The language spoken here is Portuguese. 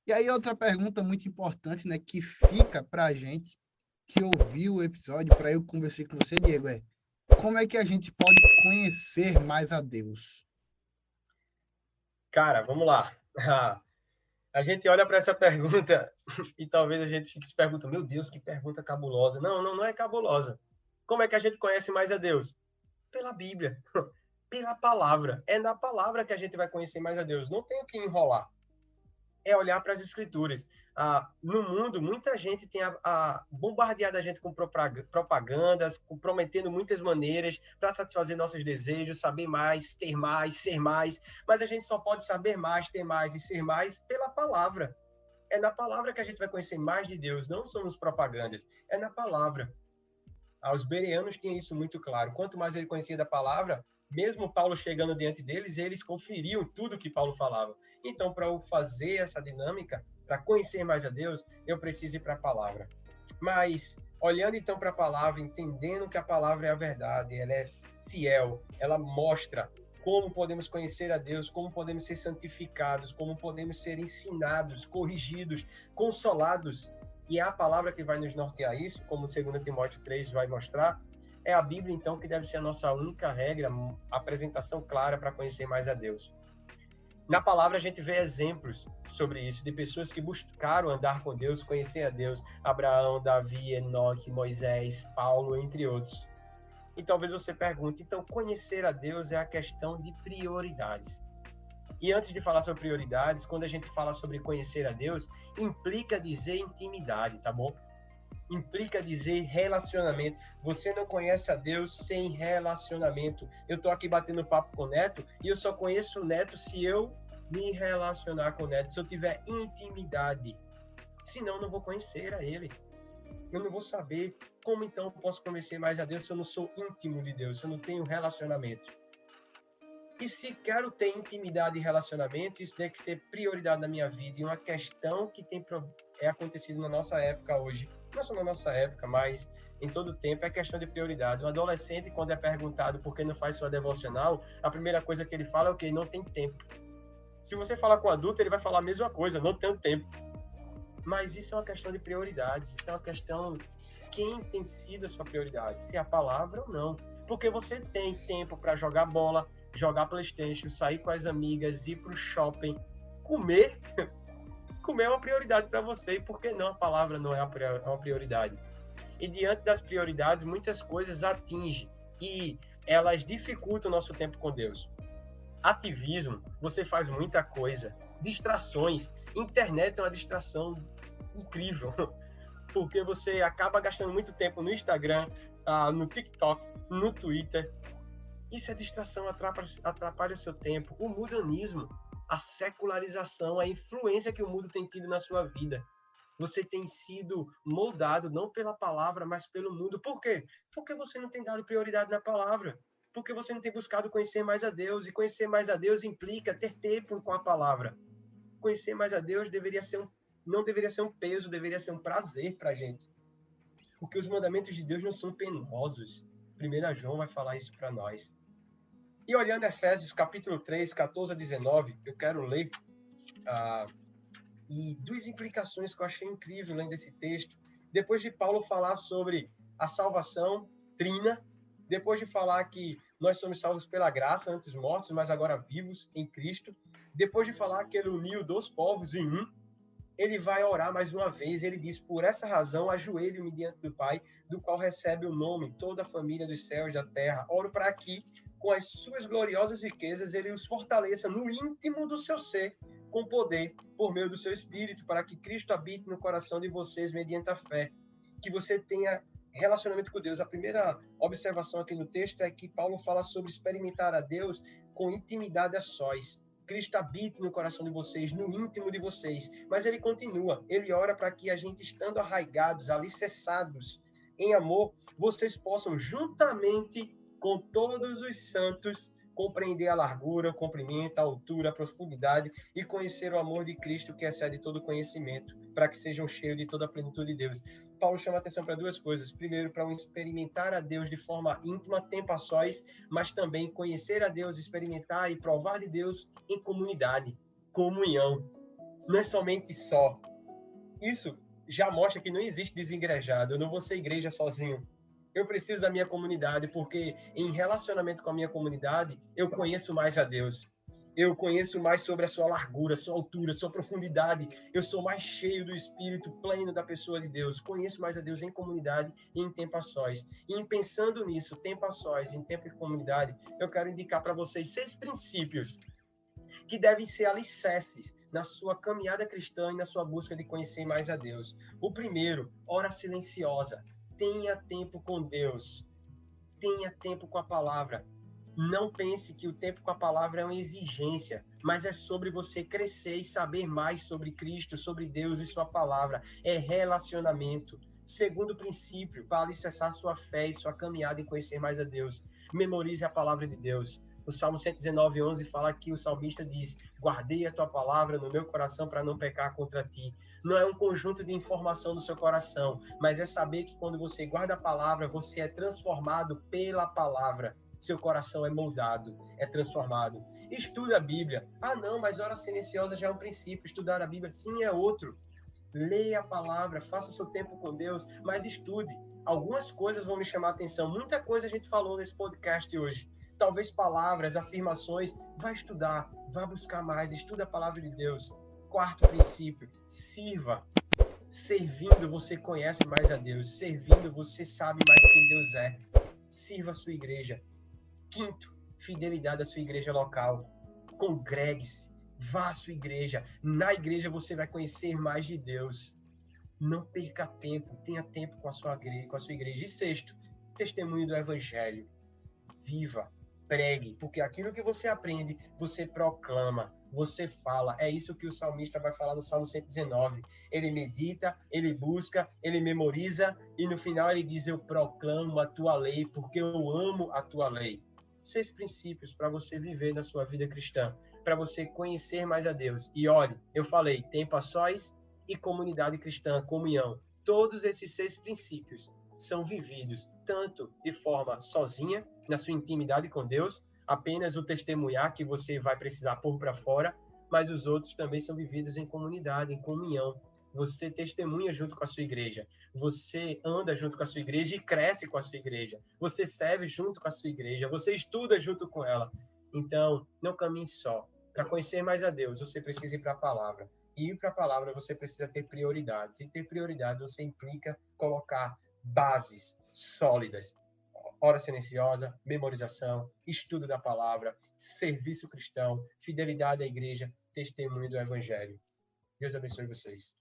E aí outra pergunta muito importante, né, que fica para a gente que ouviu o episódio, para eu conversar com você, Diego, é como é que a gente pode conhecer mais a Deus? Cara, vamos lá. A gente olha para essa pergunta e talvez a gente fique se perguntando, meu Deus, que pergunta cabulosa. Não é cabulosa. Como é que a gente conhece mais a Deus? Pela Bíblia, pela palavra. É na palavra que a gente vai conhecer mais a Deus. Não tem o que enrolar. É olhar para as escrituras. No mundo, muita gente tem bombardeado a gente com propagandas, prometendo muitas maneiras para satisfazer nossos desejos, saber mais, ter mais, ser mais. Mas a gente só pode saber mais, ter mais e ser mais pela palavra. É na palavra que a gente vai conhecer mais de Deus, não são nos propagandas. É na palavra. Os bereanos tinham isso muito claro. Quanto mais ele conhecia da palavra, mesmo Paulo chegando diante deles, eles conferiam tudo que Paulo falava. Então, para eu fazer essa dinâmica, para conhecer mais a Deus, eu preciso ir para a palavra. Mas, olhando então para a palavra, entendendo que a palavra é a verdade, ela é fiel, ela mostra como podemos conhecer a Deus, como podemos ser santificados, como podemos ser ensinados, corrigidos, consolados. E é a palavra que vai nos nortear isso, como 2 Timóteo 3 vai mostrar. É a Bíblia, então, que deve ser a nossa única regra, apresentação clara para conhecer mais a Deus. Na palavra, a gente vê exemplos sobre isso, de pessoas que buscaram andar com Deus, conhecer a Deus. Abraão, Davi, Enoque, Moisés, Paulo, entre outros. E talvez você pergunte, então, conhecer a Deus é a questão de prioridades. E antes de falar sobre prioridades, quando a gente fala sobre conhecer a Deus, implica dizer intimidade, tá bom? Implica dizer relacionamento. Você não conhece a Deus sem relacionamento. Eu tô aqui batendo papo com o Neto e eu só conheço o Neto se eu me relacionar com o Neto, se eu tiver intimidade. Senão, eu não vou conhecer a ele. Eu não vou saber como então eu posso conhecer mais a Deus se eu não sou íntimo de Deus, se eu não tenho relacionamento. E se quero ter intimidade e relacionamento, isso tem que ser prioridade na minha vida. E uma questão que é acontecido na nossa época hoje, não só na nossa época, mas em todo o tempo, é questão de prioridade. Um adolescente, quando é perguntado por que não faz sua devocional, a primeira coisa que ele fala é o quê? Não tem tempo. Se você falar com um adulto, ele vai falar a mesma coisa, não tenho tempo. Mas isso é uma questão de prioridades, isso é uma questão de quem tem sido a sua prioridade, se é a palavra ou não. Porque você tem tempo para jogar bola, jogar PlayStation, sair com as amigas, ir para o shopping, comer. Comer é uma prioridade para você, e por que não a palavra não é uma prioridade? E diante das prioridades, muitas coisas atingem e elas dificultam o nosso tempo com Deus. Ativismo, você faz muita coisa. Distrações, internet é uma distração incrível, porque você acaba gastando muito tempo no Instagram, no TikTok, no Twitter. Isso é distração, atrapalha seu tempo. O mudanismo, a secularização, a influência que o mundo tem tido na sua vida. Você tem sido moldado não pela palavra, mas pelo mundo. Por quê? Porque você não tem dado prioridade na palavra. Porque você não tem buscado conhecer mais a Deus. E conhecer mais a Deus implica ter tempo com a palavra. Conhecer mais a Deus não deveria ser um peso, deveria ser um prazer para a gente. Porque os mandamentos de Deus não são penosos. 1 João vai falar isso para nós. E olhando Efésios capítulo 3, 14 a 19, eu quero ler e duas implicações que eu achei incrível lendo esse texto. Depois de Paulo falar sobre a salvação trina, depois de falar que nós somos salvos pela graça, antes mortos, mas agora vivos em Cristo, depois de falar que ele uniu dois povos em um, ele vai orar mais uma vez. Ele diz, por essa razão, ajoelho-me diante do Pai, do qual recebe o nome toda a família dos céus e da terra. Oro para que, com as suas gloriosas riquezas, ele os fortaleça no íntimo do seu ser, com poder, por meio do seu Espírito, para que Cristo habite no coração de vocês mediante a fé. Que você tenha relacionamento com Deus. A primeira observação aqui no texto é que Paulo fala sobre experimentar a Deus com intimidade a sós. Cristo habite no coração de vocês, no íntimo de vocês. Mas ele continua, ele ora para que a gente, estando arraigados, alicerçados em amor, vocês possam, juntamente com todos os santos, compreender a largura, o comprimento, a altura, a profundidade e conhecer o amor de Cristo que excede todo conhecimento, para que sejam cheios de toda a plenitude de Deus. Paulo chama atenção para duas coisas. Primeiro, para experimentar a Deus de forma íntima, tempo a sós, mas também conhecer a Deus, experimentar e provar de Deus em comunidade, comunhão. Não é somente só. Isso já mostra que não existe desengrejado. Eu não vou ser igreja sozinho. Eu preciso da minha comunidade, porque em relacionamento com a minha comunidade, eu conheço mais a Deus. Eu conheço mais sobre a sua largura, sua altura, sua profundidade. Eu sou mais cheio do Espírito pleno da pessoa de Deus. Conheço mais a Deus em comunidade e em tempo a sós. E em pensando nisso, tempo a sós, em tempo e comunidade, eu quero indicar para vocês 6 princípios que devem ser alicerces na sua caminhada cristã e na sua busca de conhecer mais a Deus. O primeiro, hora silenciosa. Tenha tempo com Deus. Tenha tempo com a palavra. Não pense que o tempo com a palavra é uma exigência, mas é sobre você crescer e saber mais sobre Cristo, sobre Deus e sua palavra. É relacionamento. Segundo princípio, para alicerçar sua fé e sua caminhada em conhecer mais a Deus, memorize a palavra de Deus. O Salmo 119:11 fala que o salmista diz: guardei a tua palavra no meu coração para não pecar contra ti. Não é um conjunto de informação no seu coração, mas é saber que quando você guarda a palavra, você é transformado pela palavra. Seu coração é moldado, é transformado. Estuda a Bíblia. Ah, não, mas hora silenciosa já é um princípio. Estudar a Bíblia, sim, é outro. Leia a palavra, faça seu tempo com Deus, mas estude. Algumas coisas vão me chamar a atenção. Muita coisa a gente falou nesse podcast hoje. Talvez palavras, afirmações. Vai estudar, vai buscar mais. Estuda a palavra de Deus. Quarto princípio, sirva. Servindo, você conhece mais a Deus. Servindo, você sabe mais quem Deus é. Sirva a sua igreja. Quinto, fidelidade à sua igreja local. Congregue-se, vá à sua igreja. Na igreja você vai conhecer mais de Deus. Não perca tempo, tenha tempo com a sua igreja. E sexto, testemunho do evangelho. Viva, pregue, porque aquilo que você aprende, você proclama, você fala. É isso que o salmista vai falar no Salmo 119. Ele medita, ele busca, ele memoriza e no final ele diz: eu proclamo a tua lei porque eu amo a tua lei. 6 princípios para você viver na sua vida cristã, para você conhecer mais a Deus. E olhe, eu falei, tempo a sós e comunidade cristã, comunhão. Todos esses 6 princípios são vividos tanto de forma sozinha, na sua intimidade com Deus, apenas o testemunhar que você vai precisar pôr para fora, mas os outros também são vividos em comunidade, em comunhão. Você testemunha junto com a sua igreja, você anda junto com a sua igreja e cresce com a sua igreja, você serve junto com a sua igreja, você estuda junto com ela. Então, não caminhe só. Para conhecer mais a Deus, você precisa ir para a palavra. E ir para a palavra, você precisa ter prioridades. E ter prioridades, você implica colocar bases sólidas. Hora silenciosa, memorização, estudo da palavra, serviço cristão, fidelidade à igreja, testemunho do evangelho. Deus abençoe vocês.